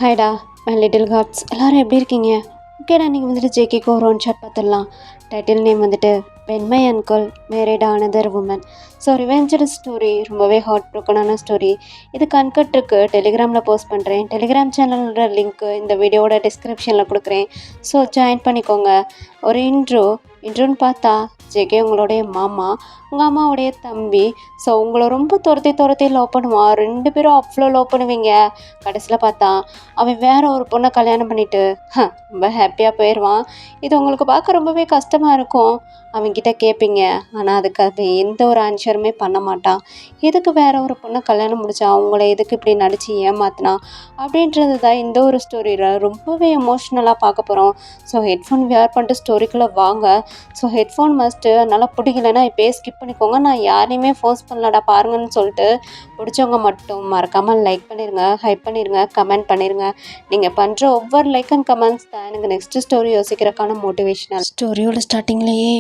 ஹாய்டா my little God's எல்லோரும் எப்படி இருக்கீங்க? ஓகேடா, நீங்கள் வந்துட்டு ஜேகேக்கு ஒரு ஒன் ஷாட் பார்த்துடலாம். டைட்டில் நேம் வந்துட்டு when my uncle married another woman. So revenger story, ரொம்பவே ஹார்ட் ப்ரோக்கனான ஸ்டோரி. இது கன்கட் இருக்குது, டெலிகிராமில் போஸ்ட் பண்ணுறேன். டெலிகிராம் சேனலோட லிங்க்கு இந்த வீடியோவோட டிஸ்கிரிப்ஷனில் கொடுக்குறேன். ஸோ ஜாயின் பண்ணிக்கோங்க. ஒரு இன்ட்ரோன்னு பார்த்தா ஜேகே உங்களுடைய மாமா, உங்கள் அம்மாவுடைய தம்பி. ஸோ உங்களை ரொம்ப துரத்தி லவ் பண்ணுவான். 2 பேரும் அவ்வளோ லவ் பண்ணுவீங்க. கடைசியில் பார்த்தா அவன் வேற ஒரு பொண்ணை கல்யாணம் பண்ணிட்டு ரொம்ப ஹாப்பியாக போயிடுவான். இது உங்களுக்கு பார்க்க ரொம்பவே கஷ்டமாக இருக்கும். அவன்கிட்ட கேட்பீங்க, ஆனால் அதுக்கு அது எந்த ஒரு ஆன்சருமே பண்ண மாட்டான். எதுக்கு வேற ஒரு பொண்ணை கல்யாணம் முடிச்சா, அவங்கள எதுக்கு இப்படி நடித்து ஏமாத்தினா அப்படின்றது தான் இந்த ஒரு ஸ்டோரியில் ரொம்பவே எமோஷ்னலாக பார்க்க போகிறோம். ஸோ ஹெட்ஃபோன் வியர் பண்ணிட்டு ஸ்டோரிக்குள்ளே வாங்க. ஸோ ஹெட்ஃபோன் மஸ்ட்டு, அதனால் பிடிக்கலன்னா இப்போயே ஸ்கிப் பண்ணிக்கோங்க. நான் யாரையுமே ஃபோர்ஸ் பண்ணலடா பாருங்கன்னு சொல்லிட்டு. பிடிச்சவங்க மட்டும் மறக்காமல் லைக் பண்ணிடுங்க, ஹைப் பண்ணிடுங்க, கமெண்ட் பண்ணிடுங்க. நீங்கள் பண்ணுற ஒவ்வொரு லைக் அண்ட் கமெண்ட்ஸ் தான் எனக்கு நெக்ஸ்ட்டு ஸ்டோரி யோசிக்கிறதுக்கான மோட்டிவேஷனல். ஸ்டோரியோட ஸ்டார்டிங்லேயே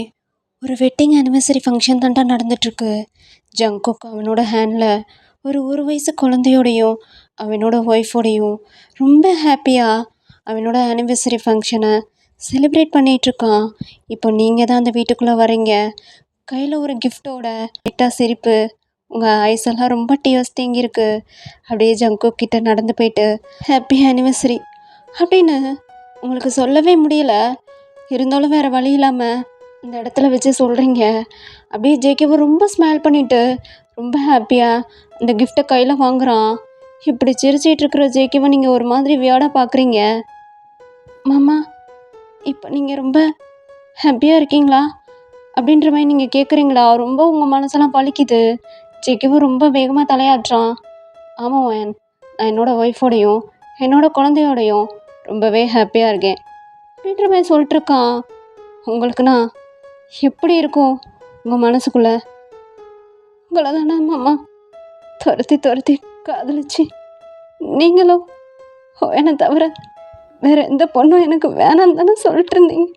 ஒரு வெட்டிங் ஆனிவர்சரி ஃபங்க்ஷன் தான்டா நடந்துட்டுருக்கு. ஜங்குக் அவனோட ஹேண்டில் ஒரு வயசு குழந்தையோடையும் அவனோட ஒய்ஃபோடையும் ரொம்ப ஹாப்பியாக அவனோட ஆனிவர்சரி ஃபங்க்ஷனை செலிப்ரேட் பண்ணிகிட்ருக்கான். இப்போ நீங்கள் தான் அந்த வீட்டுக்குள்ளே வரீங்க, கையில் ஒரு கிஃப்டோட. லைட்டாக சிரிப்பு, உங்கள் ஐஸ் எல்லாம் ரொம்ப டியர்ஸ் தேங்கியிருக்கு. அப்படியே ஜங்குக் கிட்ட நடந்து போயிட்டு ஹாப்பி ஆனிவர்சரி அப்படின்னு உங்களுக்கு சொல்லவே முடியல. இருந்தாலும் வேறு வழி இல்லாமல் இந்த இடத்துல வச்சு சொல்கிறீங்க. அப்படியே ஜேகேவை ரொம்ப ஸ்மைல் பண்ணிவிட்டு ரொம்ப ஹாப்பியாக அந்த கிஃப்டை கையில் வாங்குகிறான். இப்படி சிரிச்சிட்டு இருக்கிற ஜேகேவை நீங்கள் ஒரு மாதிரி வியாடாக பார்க்குறீங்க. மாமா, இப்போ நீங்கள் ரொம்ப ஹாப்பியாக இருக்கீங்களா அப்படின்ற மாதிரி நீங்கள் கேட்குறீங்களா? ரொம்ப உங்கள் மனசெல்லாம் வலிக்குது. ஜேகேவும் ரொம்ப வேகமாக தலையாட்டுறான். ஆமாம் வயன், நான் என்னோடய ஒய்ஃபோடையும் என்னோடய குழந்தையோடையும் ரொம்பவே ஹாப்பியாக இருக்கேன் அப்படின்ற மாதிரி சொல்லிட்டுருக்கான். உங்களுக்குண்ணா எப்படி இருக்கும் உங்கள் மனசுக்குள்ளே? உங்களை தானே மாமா துரத்தி காதலிச்சு நீங்களும் என்னை தவிர வேறு எந்த பொண்ணும் எனக்கு வேணான்னு தானே சொல்லிட்டு இருந்தீங்க.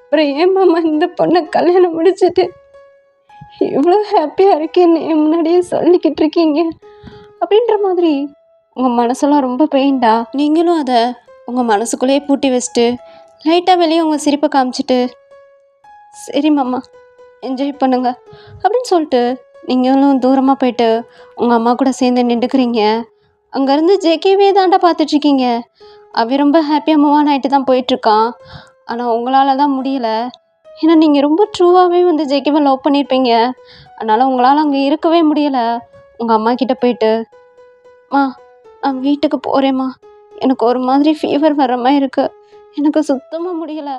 அப்புறம் ஏன் மாமா இந்த பொண்ணை கல்யாணம் முடிச்சுட்டு இவ்வளோ ஹாப்பியாக இருக்கேன்னு என் முன்னாடியே சொல்லிக்கிட்டு இருக்கீங்க அப்படின்ற மாதிரி உங்கள் மனசெல்லாம் ரொம்ப பெயின்டா. நீங்களும் அதை உங்கள் மனசுக்குள்ளேயே பூட்டி வச்சுட்டு லைட்டாக வெளியே உங்கள் சிரிப்பை காமிச்சிட்டு சரி மாமா என்ஜாய் பண்ணுங்க அப்படின்னு சொல்லிட்டு நீங்களும் தூரமாக போயிட்டு உங்கள் அம்மா கூட சேர்ந்து நின்றுக்கிறீங்க. அங்கேருந்து ஜேகேவே தாண்டா பார்த்துட்ருக்கீங்க. அவன் ரொம்ப ஹாப்பியாக மூவ் ஆன் ஆகிட்டு தான் போயிட்டுருக்கான். ஆனால் உங்களால் தான் முடியல. ஏன்னா நீங்கள் ரொம்ப ட்ரூவாகவே வந்து ஜேகேவை லவ் பண்ணியிருப்பீங்க. அதனால் உங்களால் அங்கே இருக்கவே முடியலை. உங்கள் அம்மா கிட்டே போயிட்டு, மா நான் வீட்டுக்கு போகிறேம்மா, எனக்கு ஒரு மாதிரி ஃபீவர் வர்ற மாதிரி இருக்குது, எனக்கு சுத்தமாக முடியலை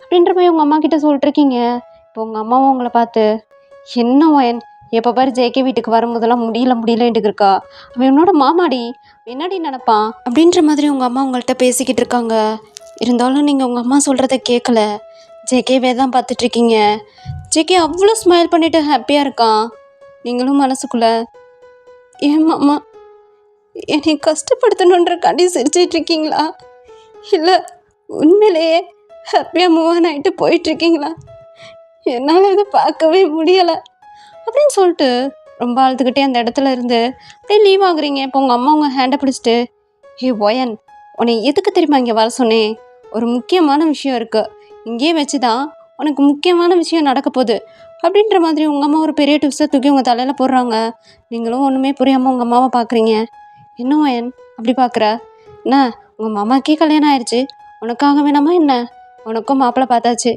அப்படின்ற மாதிரி உங்கள் அம்மா கிட்டே சொல்லிட்டுருக்கீங்க. இப்போ உங்கள் அம்மாவும் உங்களை பார்த்து, என்ன வயன் எப்போ பாரு ஜேகே வீட்டுக்கு வரும்போதெல்லாம் முடியலன்ட்டு இருக்கா, அவன் என்னோட மாமாடி, என்னடி நினப்பான் அப்படின்ற மாதிரி உங்கள் அம்மா உங்கள்கிட்ட பேசிக்கிட்டு இருக்காங்க. இருந்தாலும் நீங்கள் உங்கள் அம்மா சொல்கிறத கேட்கல. ஜேகேவே தான் பார்த்துட்ருக்கீங்க. ஜேகே அவ்வளோ ஸ்மைல் பண்ணிவிட்டு ஹாப்பியாக இருக்கான். நீங்களும் மனசுக்குள்ளே, ஏன் மாமா என்னை கஷ்டப்படுத்தணுன்றக்காண்டி சிரிச்சிட்ருக்கீங்களா, இல்லை உண்மையிலேயே ஹாப்பியாக மூவ் ஆன் ஆகிட்டு போயிட்டுருக்கீங்களா? என்னால் இதை பார்க்கவே முடியலை அப்படின்னு சொல்லிட்டு ரொம்ப அழுதுகிட்டே அந்த இடத்துல இருந்து அப்படியே லீவ் ஆகுறீங்க. இப்போ உங்கள் அம்மா உங்கள் ஹேண்டை பிடிச்சிட்டு, ஹே ஒயன், உன்னை எதுக்கு தெரியுமா இங்கே வர சொன்னேன்? ஒரு முக்கியமான விஷயம் இருக்குது, இங்கேயே வச்சு தான் உனக்கு முக்கியமான விஷயம் நடக்க போகுது அப்படின்ற மாதிரி உங்கள் அம்மா ஒரு பெரிய டிப்ஸை தூக்கி உங்கள் தலையில் போடுறாங்க. நீங்களும் ஒன்றுமே புரியாமல் உங்கள் அம்மாவை பார்க்குறீங்க. என்ன ஒயன் அப்படி பார்க்குற? என்ன உங்கள் மாமாக்கே கல்யாணம் ஆயிடுச்சு, உனக்காக வேணாமா என்ன? உனக்கும் மாப்பிள்ளை பார்த்தாச்சு,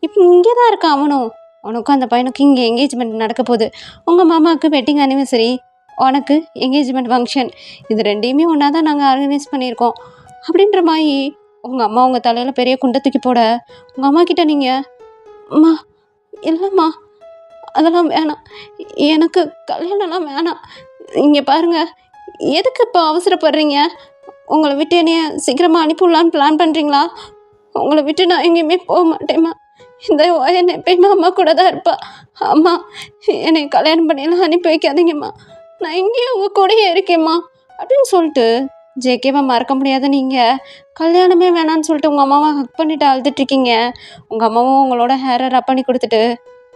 இப்போ இங்கே தான் இருக்கான் அவனும். உனக்கும் அந்த பையனுக்கும் இங்கே என்கேஜ்மெண்ட் நடக்க போகுது. உங்கள் மாமாவுக்கு வெட்டிங் ஆனிவர்சரி, உனக்கு என்கேஜ்மெண்ட் ஃபங்க்ஷன், இது ரெண்டையுமே ஒன்றா தான் நாங்கள் ஆர்கனைஸ் பண்ணியிருக்கோம் அப்படின்ற மாதிரி உங்கள் அம்மா உங்கள் தலையில் பெரிய குண்டை தூக்கி போட, உங்கள் அம்மா கிட்டே நீங்கள், அம்மா இல்லைம்மா அதெல்லாம் வேணாம், எனக்கு கல்யாணம்லாம் வேணாம், இங்கே பாருங்கள், எதுக்கு இப்போ அவசரப்படுறீங்க? உங்களை விட்டு என்னைய சீக்கிரமாக அனுப்பிவிடலான்னு பிளான் பண்ணுறீங்களா? உங்களை விட்டு நான் எங்கேயுமே போக மாட்டேம்மா. இந்த ஒயன் எப்பயுமே அம்மா கூட தான் இருப்பா. அம்மா என்னை கல்யாணம் பண்ணியெல்லாம் அனுப்பி வைக்காதீங்கம்மா, நான் இங்கேயும் உங்கள் கூடயே இருக்கேம்மா அப்படின்னு சொல்லிட்டு ஜேகேவை மறக்க முடியாத நீங்கள் கல்யாணமே வேணான்னு சொல்லிட்டு உங்கள் அம்மாவை ஹக் பண்ணிவிட்டு அழுதுட்ருக்கீங்க. உங்கள் அம்மாவும் உங்களோட ஹேரை ரப் பண்ணி கொடுத்துட்டு,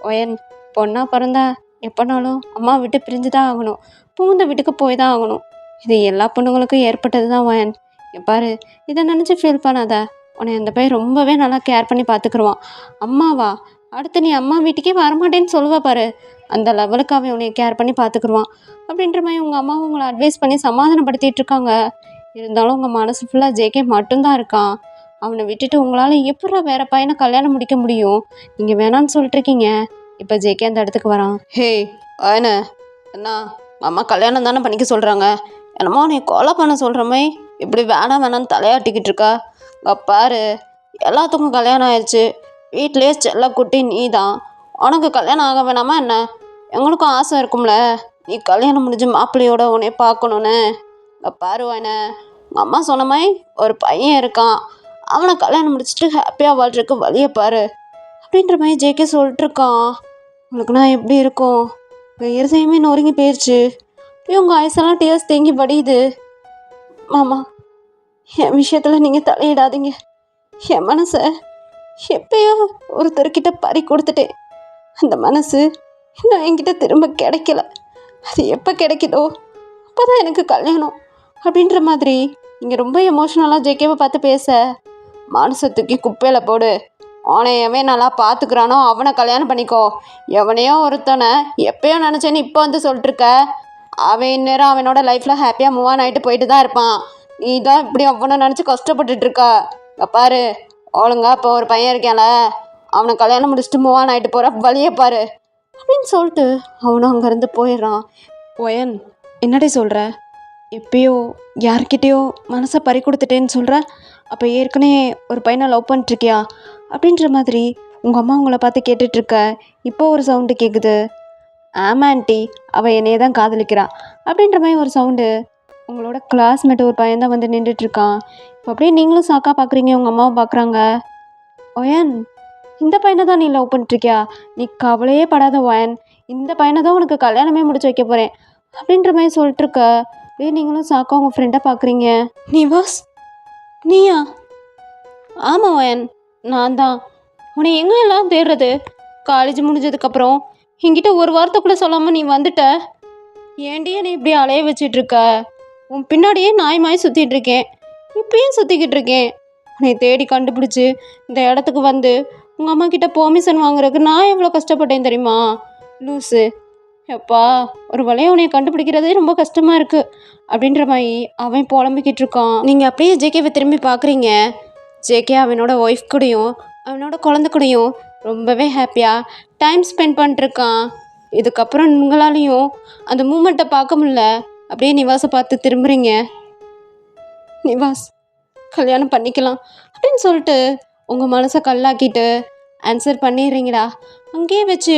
ஒயன் பொண்ணாக பிறந்தா எப்போனாலும் அம்மா விட்டு பிரிஞ்சு தான் ஆகணும், பூந்த வீட்டுக்கு போய் தான் ஆகணும். இது எல்லா பொண்ணுங்களுக்கும் ஏற்பட்டது தான் ஒயன். பாரு, இதை நினச்சி ஃபீல் பண்ணாத. உன்னை அந்த பையன் ரொம்பவே நல்லா கேர் பண்ணி பார்த்துக்குருவான். அம்மாவா, அடுத்து நீ அம்மா வீட்டுக்கே வரமாட்டேன்னு சொல்லுவா பாரு, அந்த லெவலுக்கு அவன் உன்னை கேர் பண்ணி பார்த்துக்குருவான் அப்படின்ற மாதிரி உங்கள் அம்மாவும் உங்களை அட்வைஸ் பண்ணி சமாதானப்படுத்திட்டு இருக்காங்க. இருந்தாலும் உங்கள் மனசு ஃபுல்லாக ஜேகே மட்டும்தான் இருக்கான். அவனை விட்டுட்டு உங்களால் எப்படா வேற பையனை கல்யாணம் முடிக்க முடியும்? நீங்கள் வேணான்னு சொல்லிட்டு இருக்கீங்க. இப்போ ஜேகே அந்த இடத்துக்கு வரான். ஹே ஆயன, என்ன அம்மா கல்யாணம் தானே பண்ணிக்க சொல்கிறாங்க, என்னமோ நீ கொலை பண்ண சொல்கிறமே இப்படி வேணாம் வேணான்னு தலையாட்டிக்கிட்டு இருக்கா. பாரு, எல்லாத்துக்கும் கல்யாணம் ஆயிடுச்சு, வீட்லேயே செல்ல குட்டி நீ தான், உனக்கு கல்யாணம் ஆக வேணாமா என்ன? எங்களுக்கும் ஆசை இருக்கும்ல, நீ கல்யாணம் முடிஞ்சு மாப்பிள்ளையோட உன்னை பார்க்கணுன்னு. பாரு வாயன, உங்கள் அம்மா சொன்ன மாதிரி ஒரு பையன் இருக்கான், அவனை கல்யாணம் முடிச்சுட்டு ஹாப்பியாக வாழ்றதுக்கு வழியை பாரு அப்படின்ற மாதிரி ஜேகே சொல்லிட்டு இருக்கான். உங்களுக்கு நான் எப்படி இருக்கும்? உங்கள் இருதயமே நொறுங்கி போயிடுச்சு. உங்கள் ஐஸெல்லாம் டீயர்ஸ் தேங்கி வடியுது. மாமா, என் விஷயத்தில் நீங்கள் தலையிடாதீங்க. என் மனசை எப்பயோ ஒருத்தர்கிட்ட பறி கொடுத்துட்டேன். அந்த மனசு இன்னும் என்கிட்ட திரும்ப கிடைக்கல. அது எப்போ கிடைக்குதோ அப்போ தான் எனக்கு கல்யாணம் அப்படின்ற மாதிரி இங்கே ரொம்ப எமோஷ்னலாக ஜேகேவை பார்த்து பேச, மனசை தூக்கி குப்பையில் போடு, அவனையவே நல்லா பார்த்துக்கிறானோ அவனை கல்யாணம் பண்ணிக்கோ. எவனையோ ஒருத்தனை எப்பயோ நினச்சேன்னு இப்போ வந்து சொல்லிட்டுருக்க. அவன் இந்நேரம் அவனோட லைஃப்பில் ஹாப்பியாக மூவ் ஆன் ஆகிட்டு போயிட்டு தான் இருப்பான். நீ தான் இப்படி அவனை நினச்சி கஷ்டப்பட்டுட்ருக்க. பாரு, ஒழுங்கா இப்போ ஒரு பையன் இருக்கான்ல, அவனை கல்யாணம் முடிச்சுட்டு மூவ் ஆன் ஆகிட்டு போகிற வழியை பாரு அப்படின்னு சொல்லிட்டு அவனும் அங்கேருந்து போயிடுறான். ஒயன், என்னடி சொல்கிற? எப்பயோ யார்கிட்டயோ மனசை பறி கொடுத்துட்டேன்னு சொல்கிற? அப்போ ஏற்கனவே ஒரு பையனை லவ் பண்ணிட்டுருக்கியா அப்படின்ற மாதிரி உங்கள் அம்மா உங்களை பார்த்து கேட்டுட்ருக்க. இப்போ ஒரு சவுண்டு கேட்குது. ஆமா ஆண்டி, அவள் என்னையே தான் காதலிக்கிறா அப்படின்ற மாதிரி ஒரு சவுண்டு. உங்களோட கிளாஸ்மேட் ஒரு பையன் தான் வந்து நின்றுட்டுருக்கான். இப்போ அப்படியே நீங்களும் சாக்கா பார்க்குறீங்க, உங்கள் அம்மாவை பார்க்குறாங்க. ஒயன், இந்த பையனை தான் நீ லவ் பண்ணிட்டுருக்கியா? நீ கவலையே படாத ஒயன், இந்த பையனை தான் உனக்கு கல்யாணமே முடிச்சு வைக்க போகிறேன் அப்படின்ற மாதிரி சொல்லிட்டுருக்க. அப்படியே நீங்களும் சாக்கா உங்கள் ஃப்ரெண்டை பார்க்குறீங்க. நிவாஸ், நீயா? ஆமாம் ஒயன், நான் தான். உன்னை எங்கே எல்லாம் தேடுறது? காலேஜ் முடிஞ்சதுக்கப்புறம் என்கிட்ட ஒரு வாரத்துக்குள்ளே சொல்லாமல் நீ வந்துட்ட. ஏன்டி என்னை இப்படி அலைய வச்சிட்ருக்க? உன் பின்னாடியே நாய் மாய் சுற்றிட்டு இருக்கேன், இப்பயும் சுற்றிக்கிட்டு இருக்கேன். உன்னை தேடி கண்டுபிடிச்சி இந்த இடத்துக்கு வந்து உங்கள் அம்மா கிட்ட பெர்மிஷன் வாங்குறதுக்கு நான் எவ்வளோ கஷ்டப்பட்டேன் தெரியுமா? லூஸு, எப்பா ஒரு வழியை உன்னை கண்டுபிடிக்கிறதே ரொம்ப கஷ்டமாக இருக்குது அப்படின்ற மாதிரி அவன் புலம்பிக்கிட்டு இருக்கான். நீங்கள் அப்படியே ஜேகேவை திரும்பி பார்க்குறீங்க. ஜேகே அவனோட ஒய்ஃப் கூடயும் அவனோட குழந்தை கூடயும் ரொம்பவே ஹாப்பியாக டைம் ஸ்பெண்ட் பண்ணிட்டுருக்கான். இதுக்கப்புறம் உங்களாலையும் அந்த மூமெண்ட்டை பார்க்க முடியல. அப்படியே நிவாஸை பார்த்து திரும்புகிறீங்க. நிவாஸ், கல்யாணம் பண்ணிக்கலாம் அப்படின்னு சொல்லிட்டு உங்கள் மனசை கல்லாக்கிட்டு ஆன்சர் பண்ணிடுறீங்கடா. அங்கேயே வச்சு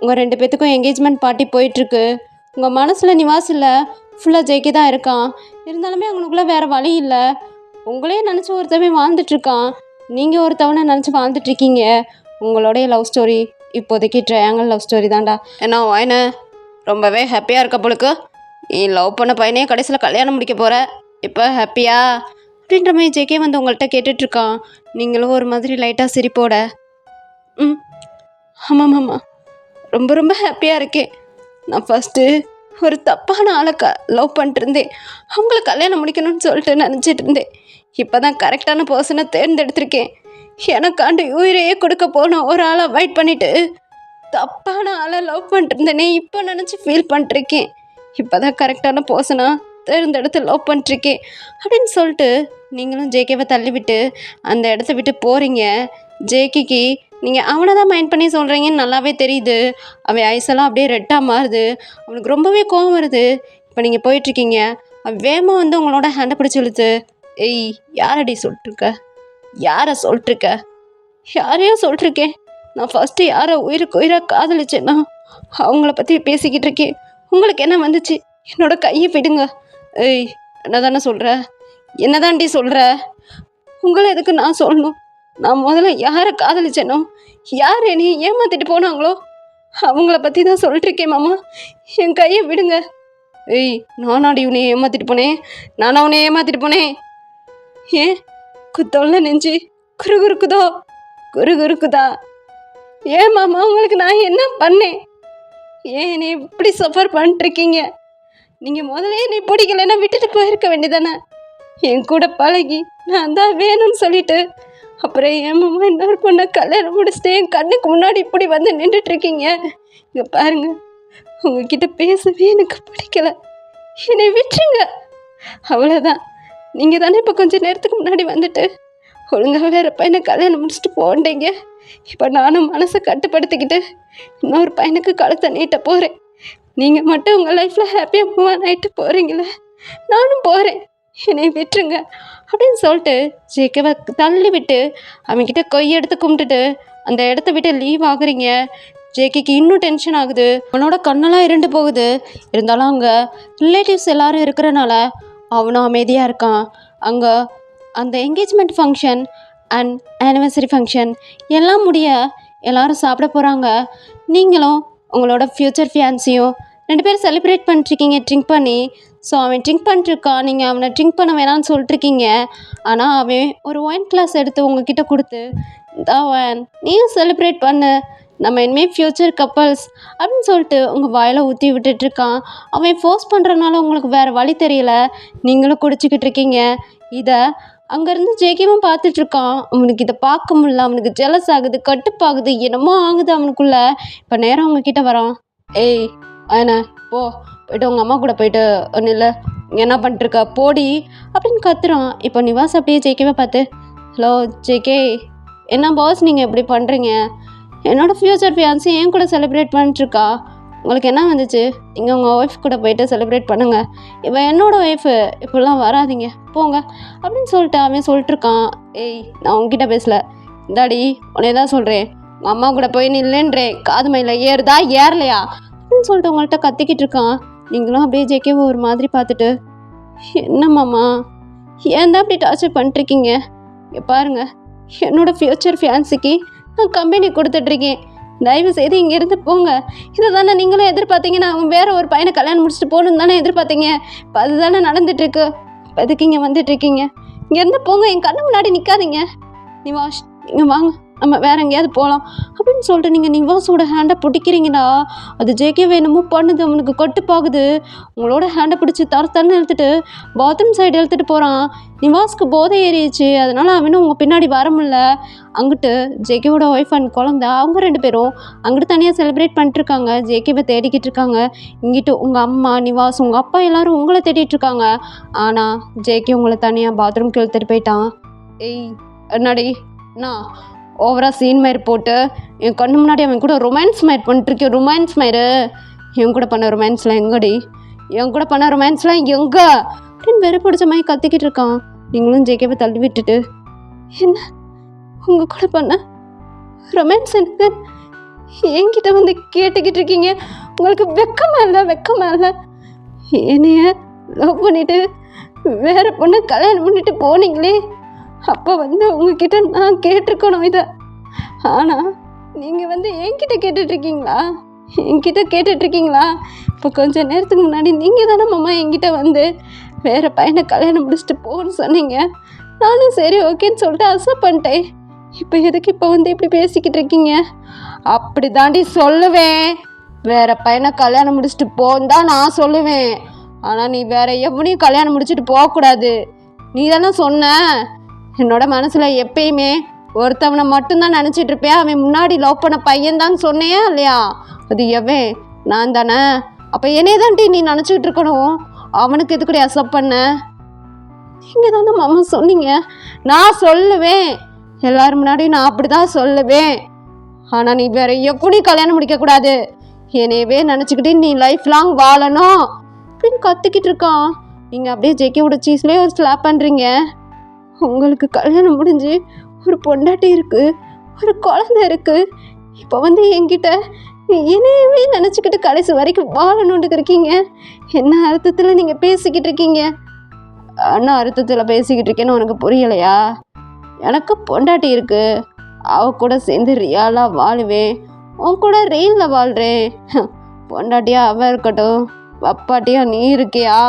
உங்கள் 2 பேர்த்துக்கும் என்கேஜ்மெண்ட் பார்ட்டி போயிட்டுருக்கு. உங்கள் மனசில் நிவாஸ் இல்லை, ஃபுல்லாக ஜேகே தான் இருக்கான். இருந்தாலுமே அவங்களுக்குள்ளே வேறு வழி இல்லை. உங்களே நினச்சி ஒருத்தவன் வாழ்ந்துட்டுருக்கான், நீங்கள் ஒருத்தவனை நினச்சி வாழ்ந்துட்டுருக்கீங்க. உங்களுடைய லவ் ஸ்டோரி இப்போதைக்கு ட்ரையாங்கல் லவ் ஸ்டோரி தான்டா. ஏன்னா வாயின ரொம்பவே ஹாப்பியாக இருக்க பொழுக்கு. நீ லவ் பண்ண பையனே கடைசியில் கல்யாணம் முடிக்க போகிற, இப்போ ஹாப்பியா அப்படின்ற மாதிரி ஜேகே வந்து உங்கள்கிட்ட கேட்டுட்ருக்கான். நீங்களும் ஒரு மாதிரி லைட்டாக சிரிப்போட, ம் ஆமாம் ஆமாம், ரொம்ப ரொம்ப ஹாப்பியாக இருக்கேன். நான் ஃபஸ்ட்டு ஒரு தப்பான ஆளை லவ் பண்ணிட்டு இருந்தேன், அவங்கள கல்யாணம் முடிக்கணும்னு சொல்லிட்டு நினச்சிட்டு இருந்தேன். இப்போ தான் கரெக்டான பர்சனை தேர்ந்தெடுத்திருக்கேன். எனக்காண்டு உயிரையே கொடுக்க போன ஒரு ஆளை அவாய்ட் பண்ணிவிட்டு தப்பான ஆளை லவ் பண்ணிட்டு இருந்தேனே, இப்போ நினச்சி ஃபீல் பண்ணிட்டுருக்கேன். இப்போ தான் கரெக்டான பர்சனாக தேர்ந்தெடுத்து லவ் பண்ணிட்டுருக்கேன் அப்படின்னு சொல்லிட்டு நீங்களும் ஜேகேவை தள்ளிவிட்டு அந்த இடத்த விட்டு போகிறீங்க. ஜேகேக்கு நீங்கள் அவனை தான் மைண்ட் பண்ணி சொல்கிறீங்கன்னு நல்லாவே தெரியுது. அவன் ஐஸெல்லாம் அப்படியே ரெட்டாக மாறுது. அவனுக்கு ரொம்பவே கோவம் வருது. இப்போ நீங்கள் போயிட்டுருக்கீங்க, அவன் வேகமாக வந்து உங்களோட ஹேண்டை பிடிச்சி இழுத்து, ஏய் யாரடி சொல்லிட்டுருக்க? யாரை சொல்லிட்டுருக்க? யாரையோ சொல்லிட்டுருக்கேன். நான் ஃபஸ்ட்டு யாரை உயிருக்கு உயிராக காதலிச்சேன்னா அவங்கள பற்றி பேசிக்கிட்டு இருக்கேன். உங்களுக்கு என்ன வந்துச்சு? என்னோட கையை விடுங்க. ஏய் என்ன தானே சொல்கிற? என்ன தாண்டி சொல்கிற? உங்களை எதுக்கு நான் சொல்லணும்? நான் முதல்ல யாரை காதலிச்சேனோ, யார் என்னை ஏமாற்றிட்டு போனாங்களோ அவங்கள பற்றி தான் சொல்லிட்டுருக்கேன் மாமா. என் கையை விடுங்க. ஏய் நானாடி உன்னை ஏமாற்றிட்டு போனேன்? நானா உன்னை ஏமாற்றிட்டு போனேன்? ஏன் குத்தொல்ல நெஞ்சு குறுகுறுக்குதோ? குறுகுறுக்குதா? ஏன் மாமா உங்களுக்கு நான் என்ன பண்ணேன்? ஏன் என்னை இப்படி சஃபர் பண்ணிட்டுருக்கீங்க? நீங்கள் முதலே என்னை பிடிக்கலைன்னா விட்டுட்டு போயிருக்க வேண்டியதானே? என் கூட பழகி நான் தான் வேணும்னு சொல்லிட்டு அப்புறம் என் மாமா இன்னொரு பொண்ணை கல்யாணம் முடிச்சுட்டு என் கண்ணுக்கு முன்னாடி இப்படி வந்து நின்றுட்டுருக்கீங்க. இங்கே பாருங்க, உங்ககிட்ட பேசவே எனக்கு பிடிக்கல, என்னை விட்டுருங்க, அவ்வளோதான். நீங்கள் தானே இப்போ கொஞ்சம் நேரத்துக்கு முன்னாடி வந்துட்டு ஒழுங்காக வேறு பையனை கல்யாணம் முடிச்சுட்டு போண்டீங்க. இப்போ நானும் மனசை கட்டுப்படுத்திக்கிட்டு இன்னொரு பையனுக்கு கழுத்தை நீட்ட போகிறேன். நீங்கள் மட்டும் உங்கள் லைஃப்பில் ஹாப்பியாக மூவ் ஆகிட்டு போகிறீங்களே, நானும் போகிறேன், என்னை விட்டுருங்க அப்படின்னு சொல்லிட்டு ஜேக்கவை தள்ளி விட்டு அவன்கிட்ட கொய்யெடுத்து கும்பிட்டுட்டு அந்த இடத்த விட்டு லீவ் ஆகுறீங்க. ஜேகேக்கு இன்னும் டென்ஷன் ஆகுது, அவனோட கண்ணெல்லாம் இரண்டு போகுது. இருந்தாலும் அங்கே ரிலேட்டிவ்ஸ் எல்லாரும் இருக்கிறனால அவனும் அமைதியாக இருக்கான். அங்கே அந்த engagement function and anniversary function எல்லாம் முடிய எல்லோரும் சாப்பிட போகிறாங்க. நீங்களும் உங்களோட ஃப்யூச்சர் ஃபியான்ஸையும் 2 பேரும் செலிப்ரேட் பண்ணிட்டுருக்கீங்க ட்ரிங்க் பண்ணி. ஸோ அவன் ட்ரிங்க் பண்ணிட்டுருக்கான், நீங்கள் அவனை ட்ரிங்க் பண்ண வேணான்னு சொல்லிட்டுருக்கீங்க. ஆனால் அவன் ஒரு ஒயின் கிளாஸ் எடுத்து உங்ககிட்ட கொடுத்து, தான் ஒயின் நீயும் செலிப்ரேட் பண்ணு, நம்ம இனிமேல் ஃப்யூச்சர் கப்பல்ஸ் அப்படின்னு சொல்லிட்டு உங்கள் வாயில் ஊற்றி விட்டுட்ருக்கான். அவன் ஃபோர்ஸ் பண்ணுறதுனால உங்களுக்கு வேறு வழி தெரியல, நீங்களும் குடிச்சிக்கிட்டு இருக்கீங்க. இதை அங்கேருந்து ஜேகேவும் பார்த்துட்ருக்கான். அவனுக்கு இதை பார்க்க முடியல, அவனுக்கு ஜெலஸ் ஆகுது, கட்டுப்பாகுது, என்னமோ ஆகுது அவனுக்குள்ள. இப்போ நேரம் அவங்கக்கிட்ட வரான். ஏய் ஆனா போ, போய்ட்டு உங்கள் அம்மா கூட போயிட்டு ஒன்றும் இல்லை, என்ன பண்ணிட்டுருக்க போடி அப்படின்னு கத்துறான். இப்போ நிவாஸ் அப்படியே ஜேகேவை பார்த்து, ஹலோ ஜேகே, என்ன பாஸ் நீங்கள் இப்படி பண்ணுறீங்க? என்னோடய ஃப்யூச்சர் ஃபியான்ஸி என் கூட செலிப்ரேட் பண்ணிட்டுருக்கா, உங்களுக்கு என்ன வந்துச்சு? நீங்கள் உங்கள் ஒய்ஃப் கூட போயிட்டு செலிப்ரேட் பண்ணுங்கள், இப்போ என்னோடய ஒய்ஃபு இப்படிலாம் வராதிங்க போங்க அப்படின்னு சொல்லிட்டு அவன் சொல்லிட்டுருக்கான். ஏய் நான் உங்ககிட்ட பேசலை, இந்தாடி உன்னை தான் சொல்கிறேன், உங்கள் அம்மா கூட போய் நில்லுன்றேன், காது மயில ஏறுதா ஏறலையா அப்படின்னு சொல்லிட்டு உங்கள்கிட்ட கத்திக்கிட்டு இருக்கான். நீங்களும் அப்படியே ஜேகேவை ஒரு மாதிரி பார்த்துட்டு, என்ன மாமா ஏன் தான் இப்படி டார்ச்சர் பண்ணிட்டுருக்கீங்க? இங்கே பாருங்கள், என்னோடய ஃப்யூச்சர் ஃபியான்ஸிக்கு நான் கம்பெனி கொடுத்துட்ருக்கேன், தயவு செய்து இங்கேருந்து போங்க. இதை தானே நீங்களும் எதிர்பார்த்தீங்கன்னா அவங்க வேறு ஒரு பையனை கல்யாணம் முடிச்சுட்டு போகணுன்னு தானே எதிர்பார்த்தீங்க. இப்போ அதுதானே நடந்துட்டுருக்கு. இப்போ எதுக்கு இங்கே வந்துட்டுருக்கீங்க? இங்கேருந்து போங்க, என் கண்ணு முன்னாடி நிற்காதீங்க. நிவாஷ் நீங்கள் வாங்க, நம்ம வேறு எங்கேயாவது போகலாம் அப்படின்னு சொல்லிட்டு நீங்கள் நிவாஸோட ஹேண்டை பிடிக்கிறீங்களா? அது ஜேகே வேணுமோ பண்ணுது, அவனுக்கு கட்டுப்பாகுது. உங்களோட ஹேண்டை பிடிச்சி தரத்தன்னு எடுத்துகிட்டு பாத்ரூம் சைடு எடுத்துகிட்டு போகிறான். நிவாஸ்க்கு போதை ஏறிடுச்சு, அதனால் அவனும் உங்கள் பின்னாடி வர முடியல. அங்கிட்டு ஜேகேவோட ஒய்ஃப் அண்ட் குழந்தை அவங்க 2 பேரும் அங்கிட்டு தனியாக செலிப்ரேட் பண்ணிட்டுருக்காங்க, ஜேகேவை தேடிக்கிட்டு இருக்காங்க. இங்கிட்டு உங்கள் அம்மா நிவாஸ் உங்கள் அப்பா எல்லோரும் உங்களை தேடிட்டுருக்காங்க. ஆனால் ஜேகே உங்களை தனியாக பாத்ரூம்க்கு எடுத்துகிட்டு போயிட்டான். ஏய் என்னடி நான் ஓவராக சீன் மயிர் போட்டு என் கண்ணு முன்னாடி அவன் கூட ரொமான்ஸ் மயிர் பண்ணிட்டுருக்கேன். ரொமான்ஸ் மயிறு என் கூட பண்ண ரொமான்ஸ்லாம் எங்கடி? என் கூட பண்ண ரொமான்ஸ்லாம் எங்கே அப்படின்னு வெறு பிடிச்ச மாதிரி கத்திக்கிட்டு இருக்கான். நீங்களும் ஜேகேவை தள்ளி விட்டுட்டு, என்ன உங்கள் கூட பண்ண ரொமான்ஸ் எனக்கு என்கிட்ட வந்து கேட்டுக்கிட்டு இருக்கீங்க? உங்களுக்கு வெக்கமா இல்லை? வெக்கமா இல்லை? என்னைய லவ் பண்ணிவிட்டு வேறு பொண்ணு கல்யாணம் பண்ணிட்டு போனீங்களே, அப்போ வந்து உங்ககிட்ட நான் கேட்டிருக்கணும் இதை. ஆனால் நீங்கள் வந்து என்கிட்ட கேட்டுட்ருக்கீங்களா? என்கிட்ட கேட்டுட்ருக்கீங்களா? இப்போ கொஞ்சம் நேரத்துக்கு முன்னாடி நீங்கள் தானே மாமா என்கிட்ட வந்து வேறு பையனை கல்யாணம் முடிச்சுட்டு போன்னு சொன்னீங்க. நானும் சரி ஓகேன்னு சொல்லிட்டு அக்செப்ட் பண்ணிட்டேன். இப்போ எதுக்கு இப்போ வந்து இப்படி பேசிக்கிட்டு இருக்கீங்க? அப்படி தாண்டி சொல்லுவேன், வேறு பையனை கல்யாணம் முடிச்சுட்டு போன்னு தான் நான் சொல்லுவேன். ஆனால் நீ வேறு எவனையும் கல்யாணம் முடிச்சுட்டு போகக்கூடாது. நீ தானே சொன்ன, என்னோட மனசில் எப்பயுமே ஒருத்தவனை மட்டும்தான் நினச்சிட்டு இருப்பேன், அவன் முன்னாடி லவ் பண்ண பையன்தான் சொன்னையா இல்லையா? அது எவன்? நான் தானே. அப்போ என்னையே தான்ட்டி நீ நினச்சிக்கிட்டு இருக்கணும், அவனுக்கு எதுக்கூட அக்செப்ட் பண்ண? நீங்கள் தானே மாமா சொன்னீங்க. நான் சொல்லுவேன், எல்லோரும் முன்னாடி நான் அப்படி தான் சொல்லுவேன். ஆனால் நீ வேற எப்படியும் கல்யாணம் முடிக்கக்கூடாது, என்னையவே நினச்சிக்கிட்டு நீ லைஃப் லாங் வாழணும் அப்படின்னு கற்றுக்கிட்டு இருக்கான். நீங்கள் அப்படியே ஜேகேவோட சீஸ்லேயே ஒரு ஸ்லாப் பண்ணுறீங்க. உங்களுக்கு கல்யாணம் முடிஞ்சு ஒரு பொண்டாட்டி இருக்குது, ஒரு குழந்தை இருக்குது. இப்போ வந்து என்கிட்ட என்னையவே நினச்சிக்கிட்டு கடைசி வரைக்கும் வாழணுன்ட்டு இருக்கீங்க. என்ன அர்த்தத்தில் நீங்கள் பேசிக்கிட்டு இருக்கீங்க? என்ன அர்த்தத்தில் பேசிக்கிட்டு இருக்கேன்னு உனக்கு புரியலையா? எனக்கு பொண்டாட்டி இருக்குது, அவ கூட சேர்ந்து ரியாலாக வாழுவேன், உன் கூட ரீலில் வாழ்கிறேன். பொண்டாட்டியா அவன் இருக்கட்டும், அப்பாட்டியா நீ இருக்கியா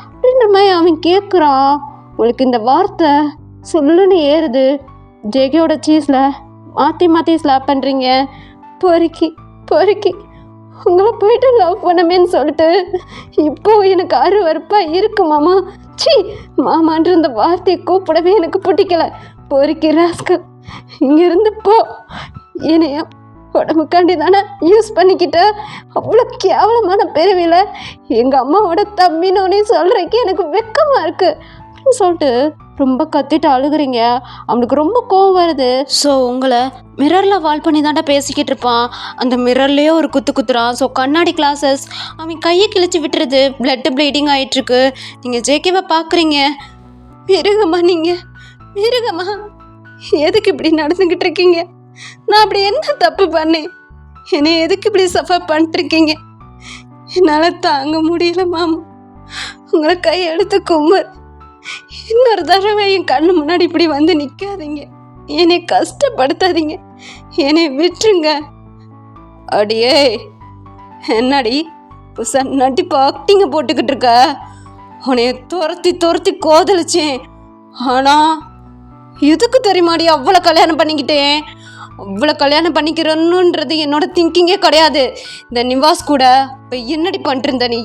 அப்படின்ற மாதிரி அவன் கேட்குறான். உங்களுக்கு இந்த வார்த்தை சொல்லுன்னு ஏறுது. ஜேகேவோட சீஸில் மாற்றி மாற்றி ஸ்லாப் பண்ணுறீங்க. பொறுக்கி பொறுக்கி உங்களை போயிட்டு லவ் பண்ணமேன்னு சொல்லிட்டு இப்போ எனக்கு அருவருப்பாக இருக்கு மாமா. சி, மாமான்ற அந்த வார்த்தையை கூப்பிடவே எனக்கு பிடிக்கல. பொறுக்கி ராஸ்கல், இங்கேருந்து போ. என்னைய உடம்புக்காண்டி தானே யூஸ் பண்ணிக்கிட்ட. அவ்வளோ கேவலமான பிறவியில் எங்கள் அம்மாவோட தம்பினோடனே சொல்கிறக்கு எனக்கு வெக்கமாக இருக்குது அப்படின்னு சொல்லிட்டு ரொம்ப கத்திட்டு அழுகுறீங்க. அவனுக்கு ரொம்ப கோவம் வருது. ஸோ உங்களை மிரரில் வால் பண்ணி தாண்டா பேசிக்கிட்டு இருப்பான். அந்த மிரர்லேயே ஒரு குத்துறான். ஸோ கண்ணாடி கிளாஸஸ் அவன் கையை கிழிச்சு விட்டுறது, பிளட்டு ப்ளீடிங் ஆகிட்டுருக்கு. நீங்கள் ஜேகேவை பார்க்குறீங்க. மிருகமா நீங்கள், மிருகமா, எதுக்கு இப்படி நடந்துக்கிட்டு இருக்கீங்க? நான் அப்படி என்ன தப்பு பண்ணேன்? என்னை எதுக்கு இப்படி சஃபர் பண்ணிட்டுருக்கீங்க? என்னால் தாங்க முடியல மாமா. உங்களை கையெடுத்து கும்பர், இன்னொரு தடவை என் கண்ணு முன்னாடி இப்படி வந்து நிற்காதீங்க. என்னை கஷ்டப்படுத்தாதீங்க, என்னை விட்டுருங்க. அடியே, என்னடி புதுசா நட்டிப்பு ஆக்டிங்க போட்டுக்கிட்டு இருக்க? உன்னைய துரத்தி கோதலிச்சேன். ஆனால் எதுக்கு தெரியுமாடி அவ்வளோ கல்யாணம் பண்ணிக்கிட்டேன்? அவ்வளோ கல்யாணம் பண்ணிக்கிறன்னுன்றது என்னோட திங்கிங்கே கிடையாது. இந்த நிவாஸ் கூட இப்போ என்னடி பண்ணிருந்த நீ?